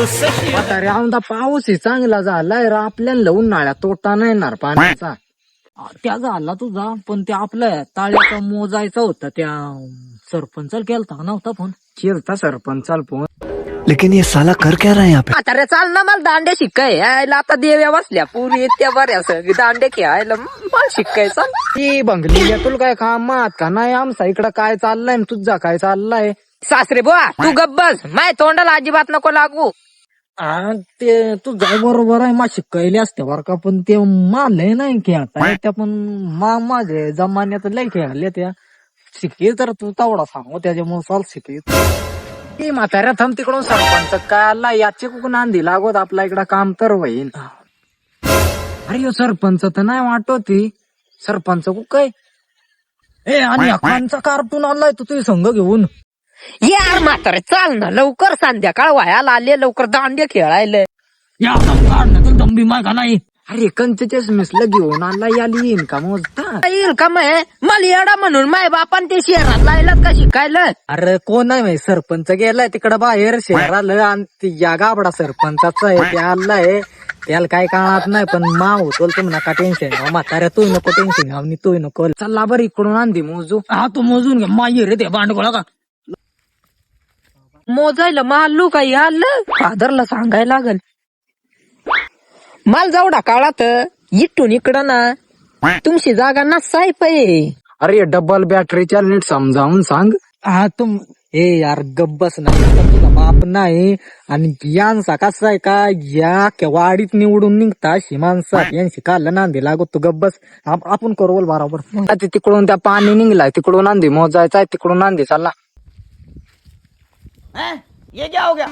म्हातारे आमदा पाऊस चांगला झालाय रे, आपल्याला उन्हाळ्यात तोटा नाही येणार पाण्याचा. त्या झाला तुझा, पण ते आपलं ताळ्याचा मोजायचा होता, त्या सरपंचाला केलता नव्हता फोन. केलता सरपंचाला फोन. लेकिन ये साला कर क्या रहा है यहाँ पे? म्हातारे चाल ना, मला दांडे शिकाय यायला. आता देव्या बसल्या पुरी त्या बऱ्या सगळी दांडे खेळायला मला शिकायचा. ती बंगली तुला काय कामात का नाही? आमचा इकडं काय चाललंय न तुझा काय चाललाय? सासरे बुवा तू गब्बस, माय तोंडाला अजिबात नको लागू. ते तुझं बरोबर आहे, मा शिकायले असते बरं का, पण ते मालय नाही खेळता त्या, पण माझे जमान्यात लय खेळले त्या. शिके तर तू तेवढा सांगू त्याच्यामुळे चाल शिके. ती म्हाताऱ्या थांब तिकडून सरपंच काय आला याची कुठून आंधी लागत आपला इकडं काम तर होईल. अरे सरपंच तर नाही वाटत, सरपंच काय आणि अकांचा कार्टून आलाय तू तुझी संघ घेऊन. यार म्हातारे चाल ना लवकर, संध्याकाळ व्हायला आले, लवकर दांडे खेळायला. या काढण्यात दंबी माय का नाही? अरे कंचेच मिसलं घेऊन आला याली येईन का मोजता? येईल का मग मला येडा म्हणून माय बापान ते शहरात लायलात का शिकायला? अरे कोण नाही सरपंच गेलाय तिकडं बाहेर शहराला, आणि या गाबडा सरपंचाचा आहे ते आलाय, त्याला काय काळात नाही. पण मा होतो तुम्ही नका टेन्शन, म्हाताऱ्या तू नको टेन्शन घ्या, तू नको. चला बरं इकडून आंधी मोजू. हा तू मोजून घे, माही रे ते भांडगोळा का मोजायला मारलू काही आलं, फादरला सांगायला लागल. माल जावडा काळात इथून इकडं ना तुमची जागा ना साहेब आहे. अरे डबल बॅटरीच्या नीट समजावून सांग. हा तुम हे यार गब्बस नाही, तुझा बाप नाही. आणि यांचा कसा आहे का, या वाडीत निवडून निघता माणसात यांची काल नांदी लागत. तू गब्बस, आपण करू बरोबर. तिकडून त्या पाणी निघलाय, तिकडून नांदी मोजायचा, तिकडून नांदी चालला. ये क्या हो गया?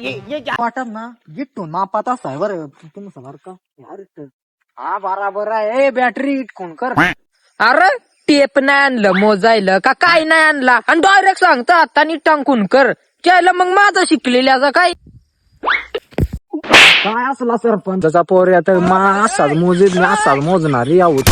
ये क्या वाटत ना गिट्टून मापात असाय बरं तुमचं बरं का. हा बराबर आहे, बॅटरी कोण कर. अरे टेप नाही आणलं मोजायला का काय नाही आणला, आणि डायरेक्ट सांगता आता नीट टांकून कर केलं. मग माझं शिकलेल्याचा काय काय असला सरपंचाचा पोर तर असाच मोजेल, असाच मोजणार यावं.